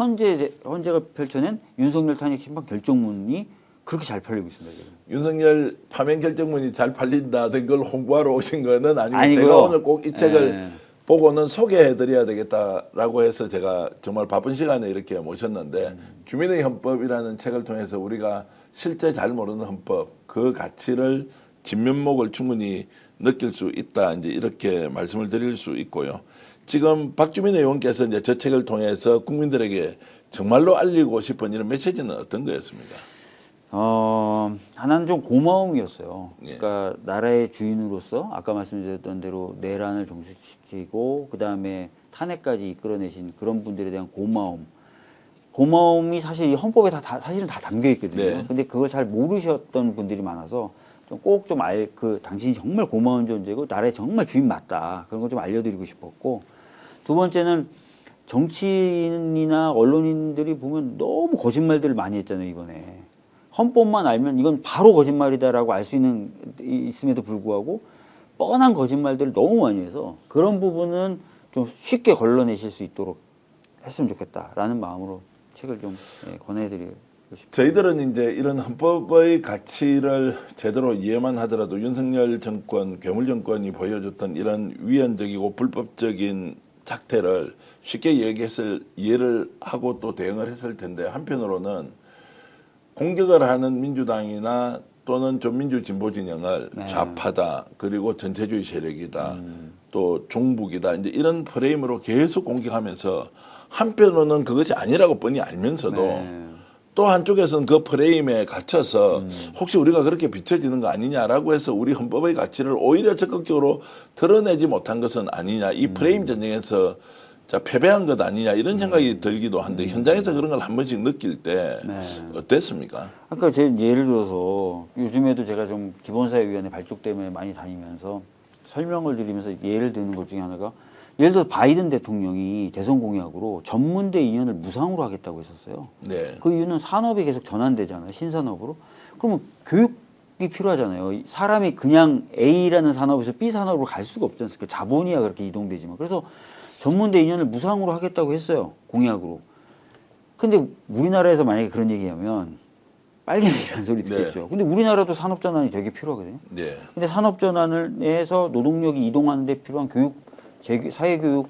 헌재가 펼쳐낸 윤석열 탄핵 심판 결정문이 그렇게 잘 팔리고 있습니다. 지금. 윤석열 파면 결정문이 잘 팔린다던 걸 홍보하러 오신 거는 아니고 아니고요. 제가 오늘 꼭 이 책을 예. 보고는 소개해드려야 되겠다라고 해서 제가 정말 바쁜 시간에 이렇게 모셨는데 주민의 헌법이라는 책을 통해서 우리가 실제 잘 모르는 헌법 그 가치를 진면목을 충분히 느낄 수 있다 이제 이렇게 말씀을 드릴 수 있고요. 지금 박주민 의원께서 이제 저 책을 통해서 국민들에게 정말로 알리고 싶은 이런 메시지는 어떤 거였습니까? 하나는 좀 고마움이었어요. 예. 그러니까 나라의 주인으로서 아까 말씀드렸던 대로 내란을 종식시키고 그 다음에 탄핵까지 이끌어내신 그런 분들에 대한 고마움. 고마움이 사실 이 헌법에 사실은 다 담겨 있거든요. 네. 근데 그걸 잘 모르셨던 분들이 많아서 좀 꼭 좀 당신이 정말 고마운 존재고 나라의 정말 주인 맞다. 그런 걸 좀 알려드리고 싶었고 두 번째는 정치인이나 언론인들이 보면 너무 거짓말들을 많이 했잖아요, 이번에. 헌법만 알면 이건 바로 거짓말이다라고 알 수 있음에도 불구하고 뻔한 거짓말들을 너무 많이 해서 그런 부분은 좀 쉽게 걸러내실 수 있도록 했으면 좋겠다라는 마음으로 책을 좀 권해드리고 싶습니다. 저희들은 이제 이런 헌법의 가치를 제대로 이해만 하더라도 윤석열 정권, 괴물 정권이 보여줬던 이런 위헌적이고 불법적인 작태를 쉽게 이해를 하고 또 대응을 했을 텐데 한편으로는 공격을 하는 민주당이나 또는 좀 민주 진보 진영을 네. 좌파다 그리고 전체주의 세력이다 또 종북이다 이제 이런 프레임으로 계속 공격하면서 한편으로는 그것이 아니라고 뻔히 알면서도 네. 또 한쪽에서는 그 프레임에 갇혀서 혹시 우리가 그렇게 비춰지는 거 아니냐라고 해서 우리 헌법의 가치를 오히려 적극적으로 드러내지 못한 것은 아니냐 이 프레임 전쟁에서 자, 패배한 것 아니냐 이런 생각이 들기도 한데 현장에서 그런 걸 한 번씩 느낄 때 네. 어땠습니까? 아까 제 예를 들어서 요즘에도 제가 좀 기본사회위원회 발족 때문에 많이 다니면서 설명을 드리면서 예를 드는 것 중에 하나가 예를 들어 바이든 대통령이 대선 공약으로 전문대 2년을 무상으로 하겠다고 했었어요. 네. 그 이유는 산업이 계속 전환되잖아요. 신산업으로. 그러면 교육이 필요하잖아요. 사람이 그냥 A라는 산업에서 B 산업으로 갈 수가 없지 않습니까? 자본이야 그렇게 이동되지만. 그래서 전문대 2년을 무상으로 하겠다고 했어요. 공약으로. 근데 우리나라에서 만약에 그런 얘기하면 빨갱이라는 소리 듣겠죠. 근데 우리나라도 산업전환이 되게 필요하거든요. 네. 근데 산업전환을 해서 노동력이 이동하는 데 필요한 교육, 사회교육,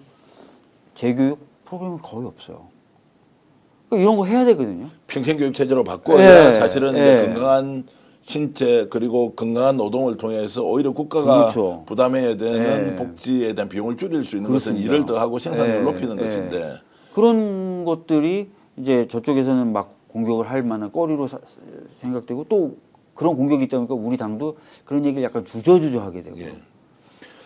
재교육 프로그램이 거의 없어요. 그러니까 이런 거 해야 되거든요. 평생교육 체제로 바꿔야 예, 사실은 예. 이제 건강한 신체 그리고 건강한 노동을 통해서 오히려 국가가 그렇죠. 부담해야 되는 예. 복지에 대한 비용을 줄일 수 있는 것은 그렇습니다. 일을 더 하고 생산력을 예, 높이는 예. 것인데 그런 것들이 이제 저쪽에서는 막 공격을 할 만한 거리로 생각되고 또 그런 공격이 있다 보니까 우리 당도 그런 얘기를 약간 주저주저 하게 되고. 예.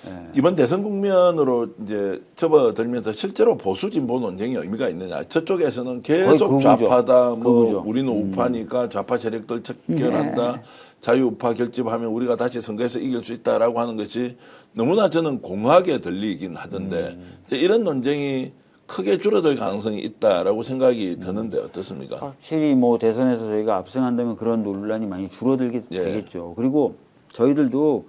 예. 이번 대선 국면으로 이제 접어들면서 실제로 보수 진보 논쟁이 의미가 있느냐? 저쪽에서는 계속 거의 극우죠. 좌파다, 뭐 극우죠. 우리는 우파니까 좌파 세력들 척결한다, 자유우파 결집하면 우리가 다시 선거에서 이길 수 있다라고 하는 것이 너무나 저는 공하게 들리긴 하던데 이제 이런 논쟁이 크게 줄어들 가능성이 있다라고 생각이 드는데 어떻습니까? 확실히 뭐 대선에서 저희가 압승한다면 그런 논란이 많이 줄어들게 예. 되겠죠. 그리고 저희들도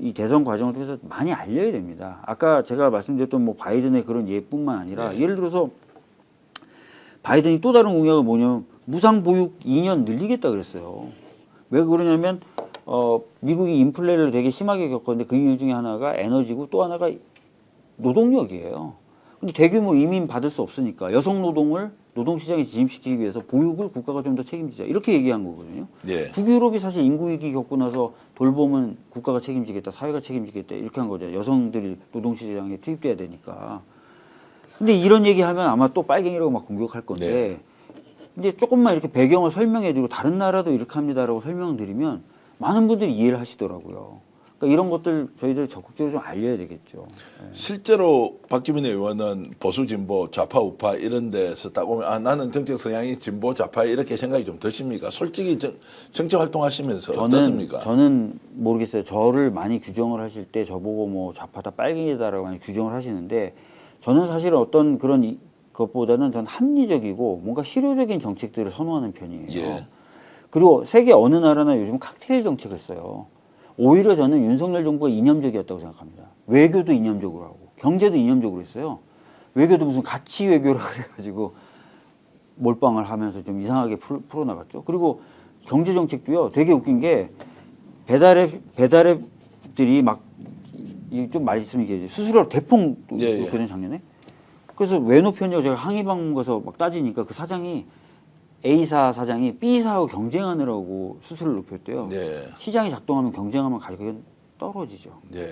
이 대선 과정을 통해서 많이 알려야 됩니다. 아까 제가 말씀드렸던 뭐 바이든의 그런 예뿐만 아니라 예. 예를 들어서 바이든이 또 다른 공약은 뭐냐면 무상 보육 2년 늘리겠다 그랬어요. 왜 그러냐면 미국이 인플레를 되게 심하게 겪었는데 그 이유 중에 하나가 에너지고 또 하나가 노동력이에요. 근데 대규모 이민 받을 수 없으니까 여성 노동을 노동시장에 진입시키기 위해서 보육을 국가가 좀 더 책임지자 이렇게 얘기한 거거든요. 예. 북유럽이 사실 인구 위기 겪고 나서 돌봄은 국가가 책임지겠다, 사회가 책임지겠다 이렇게 한 거죠. 여성들이 노동시장에 투입돼야 되니까. 근데 이런 얘기하면 아마 또 빨갱이라고 막 공격할 건데, 근데 조금만 이렇게 배경을 설명해드리고 다른 나라도 이렇게 합니다라고 설명드리면 많은 분들이 이해를 하시더라고요. 그러니까 이런 것들 저희들 적극적으로 좀 알려야 되겠죠. 실제로 박주민 의원은 보수 진보 좌파 우파 이런 데서 딱 보면 아 나는 정책 성향이 진보 좌파 이렇게 생각이 좀 드십니까? 솔직히 정치 활동하시면서 어떻습니까? 저는 모르겠어요. 저를 많이 규정을 하실 때 저보고 뭐 좌파다 빨갱이다라고 많이 규정을 하시는데 저는 사실 어떤 그런 것보다는 전 합리적이고 뭔가 실효적인 정책들을 선호하는 편이에요. 예. 그리고 세계 어느 나라나 요즘 칵테일 정책을 써요. 오히려 저는 윤석열 정부가 이념적이었다고 생각합니다. 외교도 이념적으로 하고 경제도 이념적으로 했어요. 외교도 무슨 가치 외교라 그래가지고 몰빵을 하면서 좀 이상하게 풀어나갔죠. 그리고 경제 정책도요. 되게 웃긴 게 배달앱들이 막 좀 맛있으면 이게 수수료로 대폭 예, 높거든요 작년에. 그래서 왜 높였냐고 제가 항의방 가서 막 따지니까 그 사장이 A사 사장이 B사하고 경쟁하느라고 수수료를 높였대요. 네. 시장이 작동하면 경쟁하면 가격이 떨어지죠. 네.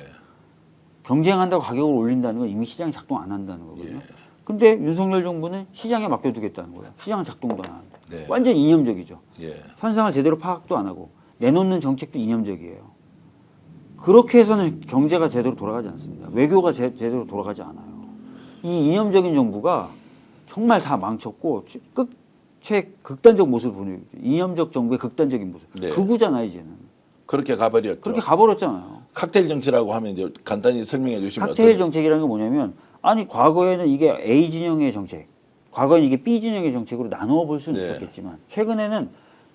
경쟁한다고 가격을 올린다는 건 이미 시장이 작동 안 한다는 거거든요. 근데 윤석열 정부는 시장에 맡겨두겠다는 거예요. 시장은 작동도 안 하는데. 네. 완전 이념적이죠. 예. 현상을 제대로 파악도 안 하고 내놓는 정책도 이념적이에요. 그렇게 해서는 경제가 제대로 돌아가지 않습니다. 외교가 제대로 돌아가지 않아요. 이 이념적인 정부가 정말 다 망쳤고 극단적 모습을 보여요. 이념적 정부의 극단적인 모습. 네. 극우잖아요 이제는. 그렇게 가버렸죠. 그렇게 가버렸잖아요. 칵테일 정치라고 하면 이제 간단히 설명해 주시면 칵테일 정책이라는 게 뭐냐면 아니 과거에는 이게 A 진영의 정책, 과거에는 이게 B 진영의 정책으로 나누어 볼 수는 네. 있었겠지만 최근에는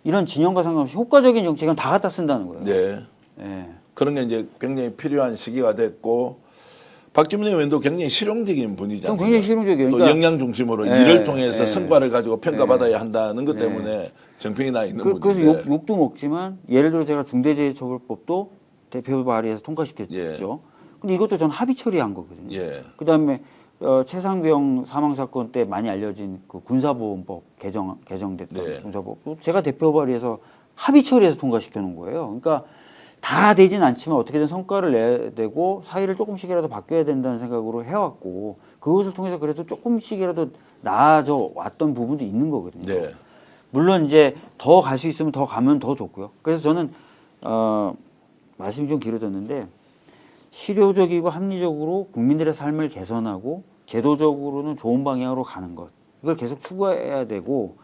이런 진영과 상관없이 효과적인 정책은 다 갖다 쓴다는 거예요. 네. 예. 그런 게 이제 굉장히 필요한 시기가 됐고 박주민 의원도 굉장히 실용적인 분이지 좀 않습니까? 굉장히 실용적이에요. 또 그러니까 역량 중심으로 예, 일을 통해서 예. 성과를 가지고 평가받아야 한다는 것 예. 때문에 정평이 나 있는 그래서 분인데 욕도 먹지만 예를 들어 제가 중대재해처벌법도 대표 발의해서 통과시켰죠. 예. 근데 이것도 전 합의 처리한 거거든요. 예. 그다음에 최상병 사망 사건 때 많이 알려진 그 군사보험법 개정됐던 네. 군사보험도 제가 대표 발의해서 합의 처리해서 통과시켜 놓은 거예요. 그러니까 다 되진 않지만 어떻게든 성과를 내야 되고 사회를 조금씩이라도 바뀌어야 된다는 생각으로 해왔고 그것을 통해서 그래도 조금씩이라도 나아져 왔던 부분도 있는 거거든요. 네. 물론 이제 더 갈 수 있으면 더 가면 더 좋고요. 그래서 저는 말씀이 좀 길어졌는데 실효적이고 합리적으로 국민들의 삶을 개선하고 제도적으로는 좋은 방향으로 가는 것. 이걸 계속 추구해야 되고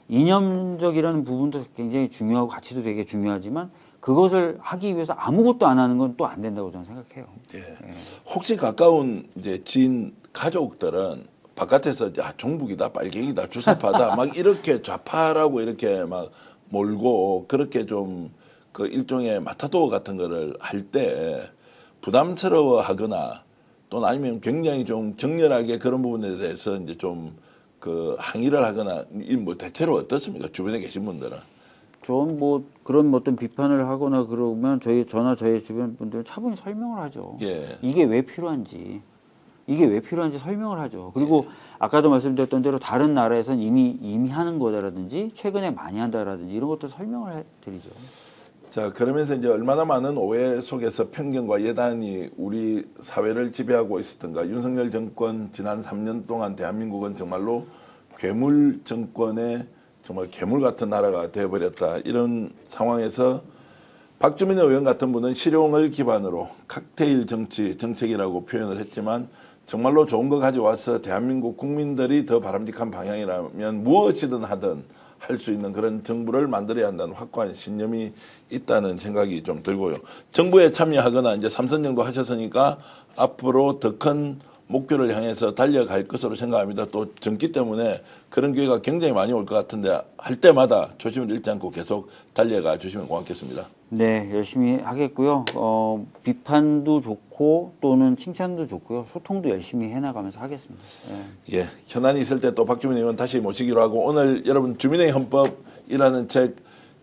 이념적이라는 부분도 굉장히 중요하고 가치도 되게 중요하지만 그것을 하기 위해서 아무것도 안 하는 건 또 안 된다고 저는 생각해요. 예. 예. 혹시 가까운 이제 지인 가족들은 바깥에서 야 종북이다, 빨갱이다, 주사파다 막 이렇게 좌파라고 이렇게 막 몰고 그렇게 좀 그 일종의 마타도어 같은 거를 할 때 부담스러워하거나 또는 아니면 굉장히 좀 격렬하게 그런 부분에 대해서 이제 좀 그 항의를 하거나 이 뭐 대체로 어떻습니까? 주변에 계신 분들은. 전 뭐 그런 어떤 비판을 하거나 그러면 저나 저희 주변 분들은 차분히 설명을 하죠. 예. 이게 왜 필요한지 설명을 하죠. 그리고 아까도 말씀드렸던 대로 다른 나라에서는 이미 하는 거다라든지 최근에 많이 한다라든지 이런 것도 설명을 해드리죠. 자, 그러면서 이제 얼마나 많은 오해 속에서 편견과 예단이 우리 사회를 지배하고 있었던가. 윤석열 정권 지난 3년 동안 대한민국은 정말로 괴물 정권의 정말 괴물 같은 나라가 되어버렸다. 이런 상황에서 박주민 의원 같은 분은 실용을 기반으로 칵테일 정책이라고 표현을 했지만 정말로 좋은 거 가져와서 대한민국 국민들이 더 바람직한 방향이라면 무엇이든 하든 할 수 있는 그런 정부를 만들어야 한다는 확고한 신념이 있다는 생각이 좀 들고요. 정부에 참여하거나 이제 3선 정도 하셨으니까 앞으로 더 큰 목표를 향해서 달려갈 것으로 생각합니다. 또 정기 때문에 그런 기회가 굉장히 많이 올 것 같은데 할 때마다 조심을 잃지 않고 계속 달려가 주시면 고맙겠습니다. 네, 열심히 하겠고요. 비판도 좋고 또는 칭찬도 좋고요. 소통도 열심히 해나가면서 하겠습니다. 예. 현안이 있을 때 또 박주민 의원 다시 모시기로 하고 오늘 여러분 주민의 헌법이라는 책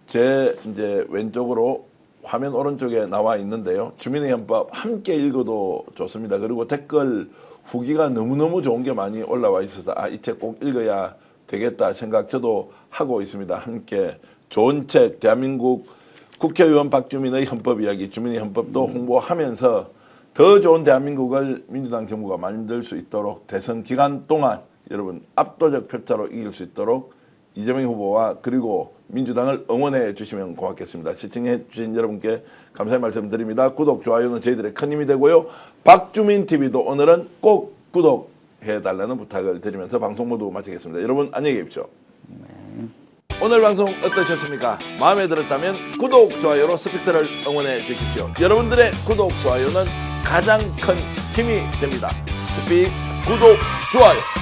제 이제 왼쪽으로 화면 오른쪽에 나와 있는데요. 주민의 헌법 함께 읽어도 좋습니다. 그리고 댓글 후기가 너무너무 좋은 게 많이 올라와 있어서 이 책 꼭 읽어야 되겠다 생각 저도 하고 있습니다. 함께 좋은 책 대한민국 국회의원 박주민의 헌법 이야기 주민의 헌법도 홍보하면서 더 좋은 대한민국을 민주당 정부가 만들 수 있도록 대선 기간 동안 여러분 압도적 표차로 이길 수 있도록 이재명 후보와 그리고 민주당을 응원해 주시면 고맙겠습니다. 시청해 주신 여러분께 감사의 말씀 드립니다. 구독, 좋아요는 저희들의 큰 힘이 되고요. 박주민 TV도 오늘은 꼭 구독해 달라는 부탁을 드리면서 방송 모두 마치겠습니다. 여러분 안녕히 계십시오. 오늘 방송 어떠셨습니까? 마음에 들었다면 구독, 좋아요로 스픽스를 응원해 주십시오. 여러분들의 구독, 좋아요는 가장 큰 힘이 됩니다. 스픽스 구독, 좋아요.